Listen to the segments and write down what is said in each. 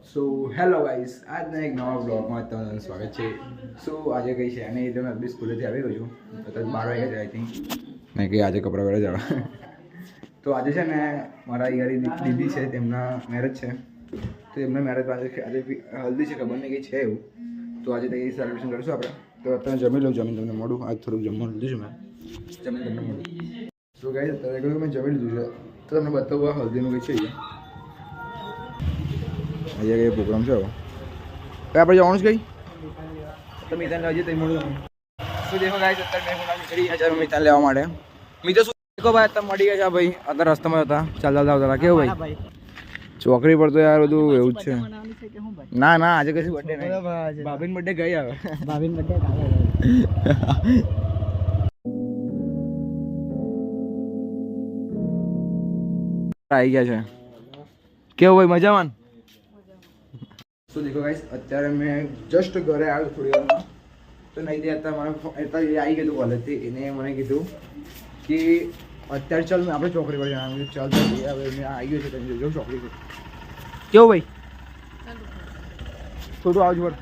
So hello guys, આજના એક નવા બ્લોગમાં તમારું સ્વાગત છે. સો આજે કઈ છે અને એટલે મેં બી સ્કૂલેથી આવી ગયો છું. અત્યારે 12 વાગ્યા છે આઈ થિંક. મેં કે આજે કપડાં પહેરવા જવા. તો આજે છે ને મારા યારી દીદી છે, તેમના મેરેજ છે. તો એમના મેરેજ પાસે આજે હલ્દી છે, ખબર નહીં કંઈ છે એવું. તો આજે કંઈ સેલિબ્રેશન કરીશું આપણે. તો અત્યારે જમી લઉં, જમીન તમને મળું. આજ થોડુંક જમવાનું લીધું છે મેં, જમીન તમને મળું. સો ગાઈસ અત્યારે મેં જમી લીધું છે, તો તમને બતાવું હલ્દીનું કંઈ છે. આજે કઈ પ્રોગ્રામ છે હવે આપણે જવાનું છે કઈ તો મિતાન હજી તઈ મળું શું દેખો ગાઈસ અત્યારે મેં ગુના નીકળી ગયા છે મિતાન લેવા માટે. મિત્રો શું દેખો ભાઈ અત્યારે મળી ગયા છે ભાઈ, અત્યારે રસ્તામાં હતા ચાલતા આવતા કેવું ભાઈ ચોકડી પર તો યાર બધું એવું જ છે. ના ના આજે કશું બર્થડે નહીં, ભાભીન બર્થડે ગઈ આવે, ભાભીન બર્થડે આવી ગયા છે. કેવું ભાઈ મજામાં? તો દેખો ગાઈસ અત્યારે મેં જસ્ટ ઘરે આવ્યો થોડી વારમાં, તો નહીં તે અત્યારે મને આવી ગયું કોલેજથી. એને મને કીધું કે અત્યારે ચાલ મેં આપણે ચોકડી પર જવાનું. ચાલ ચાલ હવે મેં આવી ગયો છે, તમે જોજો ચોકડી પર કેવું ભાઈ થોડું આવજો પર.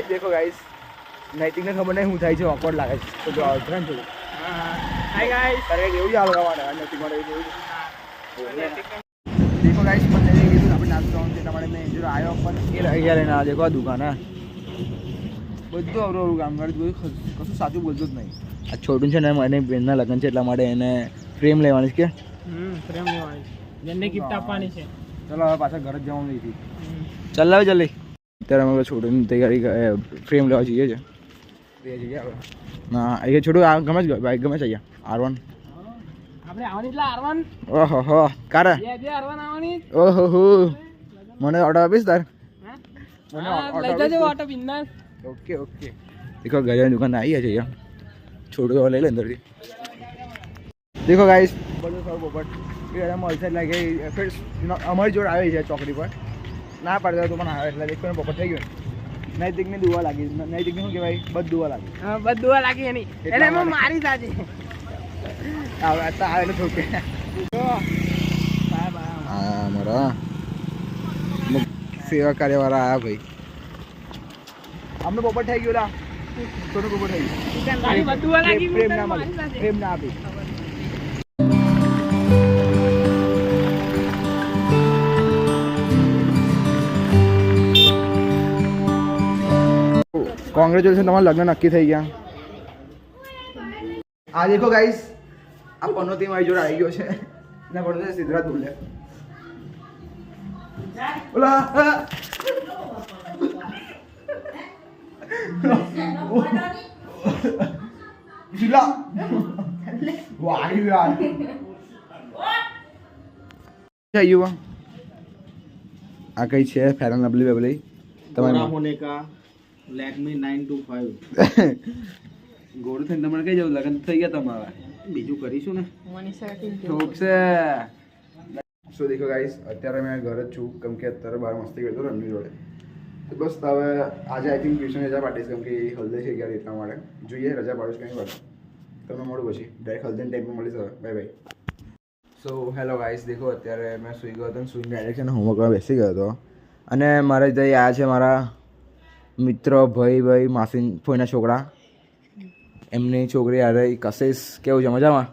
દેખો ગાઈસ નૈતિકને ખબર નહીં શું થાય છે, ઓકવર્ડ લાગે છે. તો જો આવજો ને થોડું. હાય ગાઈસ તારે એવું જ આવવા માટે નૈતિક માટે એવું देखो गाइस मैंने ये कીધું આપણે નાસ્તો ખાવાનું છે તમારે મેં જો આવ્યો પણ એ રહી ગયા ને. આ દેખો આ દુકાન હે બધું અવરું કામ કરે કશું સાચું બોલતું જ નહીં. આ છોટું છે ને મને બેનના લગ્ન છે એટલા માટે એને ફ્રેમ લેવાની છે કે ફ્રેમ લેવાની છે, જેને ગિફ્ટ આપવાની છે. ચલો હવે પાછા ઘર જ જવાનું નથી. ચાલ આવે જલ્દી. અત્યારે અમે છોટુની તૈયારી ફ્રેમ લેવા જઈએ છે. ના એ છોટું આ ગમે જ બાઈક ગમે છે અહીંયા R1 આપણે આવવાની એટલે R1 ઓહો હો કારે જે R1 આવવાની. ઓહો હો મને ઓર્ડર આપીશ તાર? લઈ જજો ઓટો બિંદાસ. Okay okay. દેખો ગજાની દુકાન આવી છે અહીંયા, છોટું તો લઈ લે અંદરથી. દેખો ગાઈસ બધું સૌ પોપટ એ મળશે એટલે કે ફિર અમારી જોડે આવી છે ચોકડી પર. ના પાડતા તો પણ આવે એટલે દેખો પોપટ થઈ ગયો. નૈતિકની દુવા લાગી. નૈતિકની શું કહેવાય બધ દુવા લાગી. હા બધ દુવા લાગી એની એટલે એમાં મારી સાજી આવે તો આવે એટલે ઠોકે. હા મારા સેવા કાર્યવાળા આવ્યા ભાઈ. અમને પોપટ થઈ ગયો લા થોડું પોપટ થઈ ગયું. તારી બધ દુવા લાગી પ્રેમ ના મળી, પ્રેમ ના આપી. કોંગ્રેચ્યુલેશન તમારા લગ્ન નક્કી થઈ ગયા. આ દેખો ગાઈસ આ પનોતી મારી જોડે આવી ગયો છે ના પડે સિદ્ધરાજ બોલે ઓલા જીલા વાડી યાર આયુ આ કઈ છે ફેરન લવલી બેબલી તમારા હોને કા લેકમી 925 ગોળ થઈને તમારે કઈ જવું લગન થઈ ગયા તમારા બીજું કરીશું ને ઠોક છે. સો દેખો ગાઈસ અત્યારે મેં ઘર જ છું કેમ કે અત્યારે બહાર મસ્તી કરતો રમની જોડે. તો બસ હવે આજે આઈ થિંક ટ્યુશન રજા પાડીશ કેમ કે હલ્દી છે ક્યારે એટલા માટે જોઈએ રજા પાડીશ કંઈ વાત. તમને મળું પછી ડાયરેક્ટ હલ્દીના ટાઈમમાં મળીશ. હવે bye bye. So hello guys દેખો અત્યારે મેં સુઈ ગયો હતો ને સુઈને ડાયરેક્ટ છે ને હોમવર્કમાં બેસી ગયો હતો. અને મારે જઈ આ છે મારા મિત્ર ભાઈ માસી ફોઈના છોકરા, એમની છોકરી અરે કશિશ. કેવું છે મજામાં?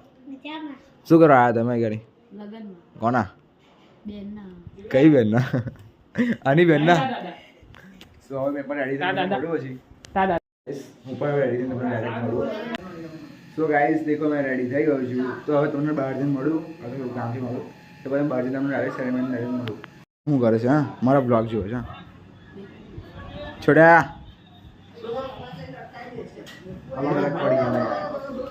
શું કરવા આવ્યા તમે ઘરે? કોના? કઈ બેનના? આની બેનના? સો હવે પેપર રેડી થઈને મળું પછી હું પણ રેડી થઈને તમને ડાયરેક્ટ મળું. સો ગાઈસ દેખો મેં રેડી થઈ ગયો છું. તો હવે તમને બહાર જઈને મળું અથવા કામથી મળું તો પછી બહાર જઈને તમને ડાયરેક્ટ સેરેમની ડાયરેક્ટ મળું. શું કરે છે? હા મારા બ્લોગ જોવો છે છોડ્યા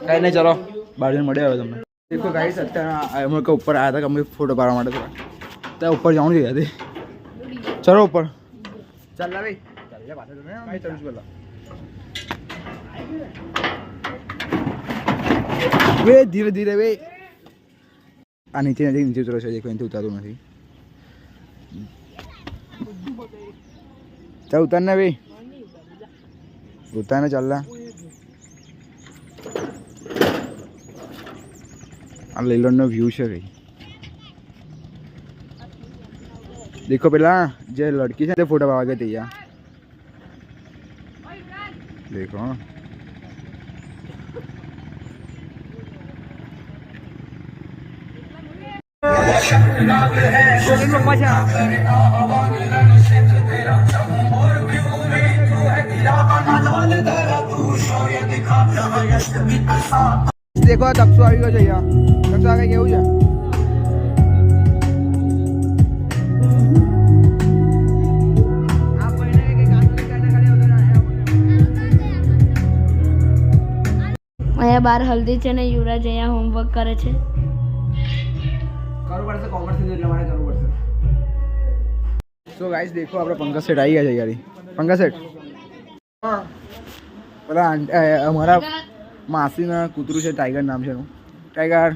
કઈ નહીં. ચલો બહાર જઈને મળ્યા હવે તમને. દેખો ગાઈસ અત્યારે અમે ઉપર આવ્યા હતા કે અમે ફોટો પાડવા માટે થોડા ત્યાં ઉપર જવાનું જોઈએ હતી. ચલો ઉપર ચાલ ભાઈ પાછળ ચલું છું પેલા વે ધીરે ધીરે વે. આ નીચે નીચે ઉતરો છે દેખો એનાથી ઉતારતું નથી. ચાલ ઉતાર ને ભાઈ ઉતાર ને ચાલ. આ લીલોડનો વ્યૂ છે ભાઈ. देखो પેલા જે લડકી છે તે ફોટો પાવા ગઈ ત્યાં देखो देखो तपसू આવી ગયો છે અહીંયા તપસુ આગળ કેવું છે અહીંયા બાર હલ્દી છે ને યુવરાજ અહીંયા હોમવર્ક કરે છે કરવું પડશે કોમર્સ ની એટલે મારે કરવું પડશે સો ગાઈસ દેખો આપણે પંકજ સેઠ આવી ગયા છે યાર પંકજ સેઠ પેલા અમારા માસીના કૂતરું છે ટાઈગર નામ છે એનું ટાઈગર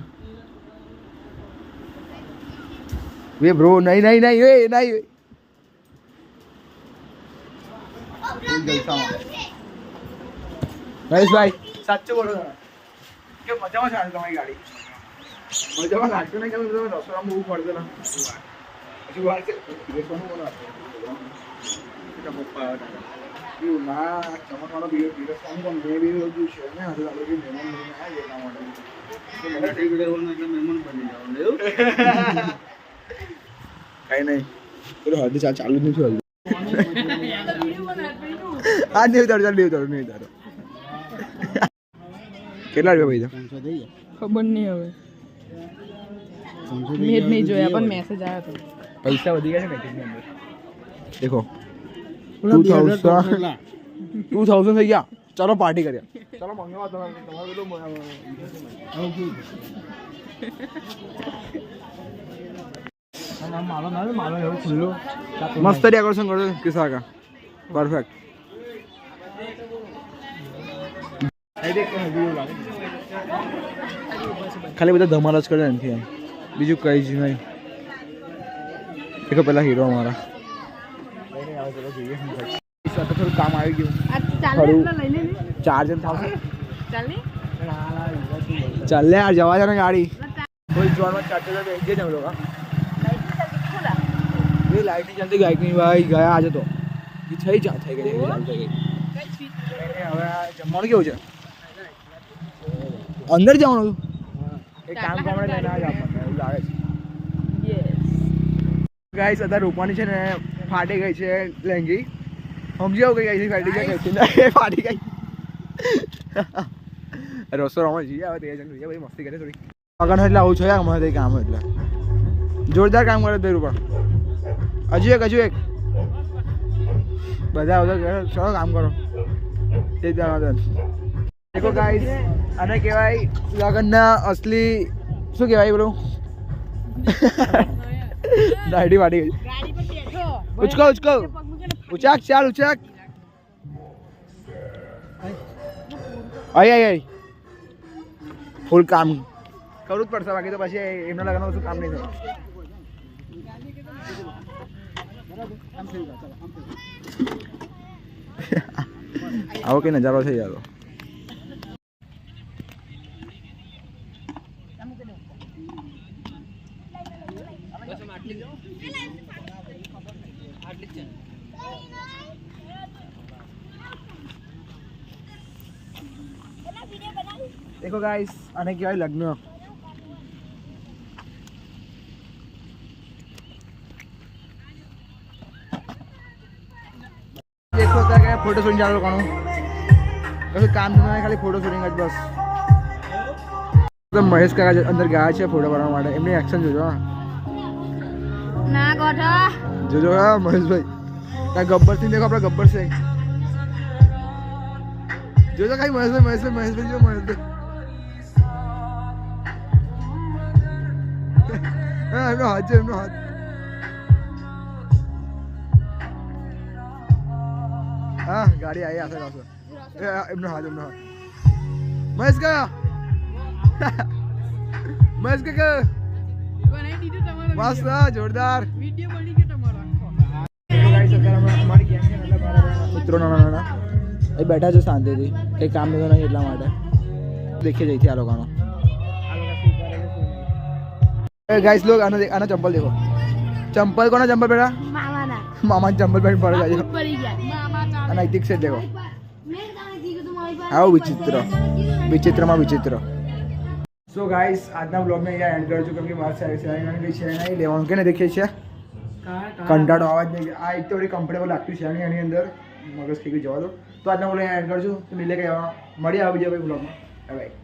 વે બ્રો નહીં નહીં નહીં એ નહીં મહેશભાઈ સાચું બોલો કે મજામાં ચાલે તમારી ગાડી મજામાં લાગતું નહીં કે તમે રસોડા બહુ પડતો ને હજુ વાર છે બેસવાનું બોલો પપ્પા એવું ના ચમકવાનો પીરસવાનું પણ મેં બી બધું છે ને હજુ આપણે કે મહેમાન લઈને આવ્યા એટલા માટે કઈ નહીં પેલો હળદી ચાલુ જ નથી હળદી હા નહીં ઉતારો ચાલ નહીં ઉતારો નહીં ઉતારો કેટલા રૂપિયા પૈસા ખબર નહીં હવે મેં જ નહીં જોયા પણ મેસેજ આવ્યો હતો પૈસા વધી ગયા છે મેટ્રિકની અંદર દેખો 2000 થઈ ગયા ચાલો પાર્ટી કરીએ ચાલો મંગાવો તમારે પેલું મસ્ત ડેકોરેશન કરો કિસ્સા કા પરફેક્ટ ખાલી બધા ધમાલ જ કરે નથી એમ બીજું કઈ જ નહીં દેખો પેલા હીરો અમારા થોડું કામ આવી ગયું ચાર્જર થશે ચાલે યાર જવા દે ને ગાડી કોઈ જોરમાં ચાર્જર બેસી જાય ને લોકો એ લાઈટ ની ચાલતી ગાઈક ની ભાઈ ગયા આજે તો એ થઈ ગઈ ચાલુ થઈ ગઈ હવે જમવાનું કેવું છે અંદર જવાનું એક કામ કામડે લઈને જ આપણને એવું લાગે છે ગાઈસ અત્યારે રૂપાની છે ને ફાટી ગઈ છે લેંગી સમજી આવું કઈ ગઈ ફાટી ગઈ ફાટી ગઈ રસોડામાં જઈએ આવે તે જોઈએ બધી મસ્તી કરે થોડી પગન એટલે આવું છે અમારે કંઈ કામ એટલે જોરદાર કામ કરે તે રૂપા હજુ એક બધા આવતા ચલો કામ કરો તે જણાવો દેખો ગાઈસ આને કહેવાય લગનના અસલી શું કહેવાય બ્રો દાઢી વાડી ગઈ ઉચકો ઉચાક ચાલ ઉચાક આય ફૂલ કામ કરવું જ પડશે બાકી તો પછી એમના લગનમાં શું કામ નહીં થાય આવો કઈ નજારો છે યાર देखो गाइस आने की लग्न देखो क्या फोटो शूटिंग चालू करूँ काम खाली फोटो शूटिंग बस तो महेश का अंदर गया है फोटो बनाने एमनी एक्शन जो ના ગોઠા जो हाँ महेश भाई क्या गब्बर सिंह देखो अपना गब्बर सिंह जो कहीं महेश भाई जो महेश भाई हाँ एमनो हाथ है एमनो हाथ हाँ गाड़ी आई आसे आसे एमनो हाथ महेश का બનાવી દીધું તમારો मस्त जोरदार વિડિયો બની ગયો તમારો અમારી ગેંગ મિત્રો નાના એ બેઠા છે શાંતિથી કંઈ કામ નહીં નહીં એટલા માટે દેખી જઈથી આ લોકોનો ગાઈસ લોગ આના ચંપલ देखो ચંપલ કોના ચંપલ પહેરા મામાના મામા ચંપલ પહેરી ફરે જાય પડી ગયા અને નૈતિક છે દેખો મેં તને કીધું તું મારી પાસે આવું વિચિત્ર વિચિત્રમાં વિચિત્ર સો ગાઈસ આજના બ્લોગને અહીંયા એન્ડ કરું છું કેમ કે મારે શેરવાની કંઈ છે નહીં લેવાનું કે ને દેખીએ છીએ કંટાળો અવાજ નહીં આ એક તો બધી કમ્ફર્ટેબલ લાગતું છે એની અંદર મગજ થઈ ગયું જવા દો તો આજના બ્લોગ એન્ડ કરું છું તો મિલે કે મળીએ આ બીજા કોઈ બ્લોગમાં બાય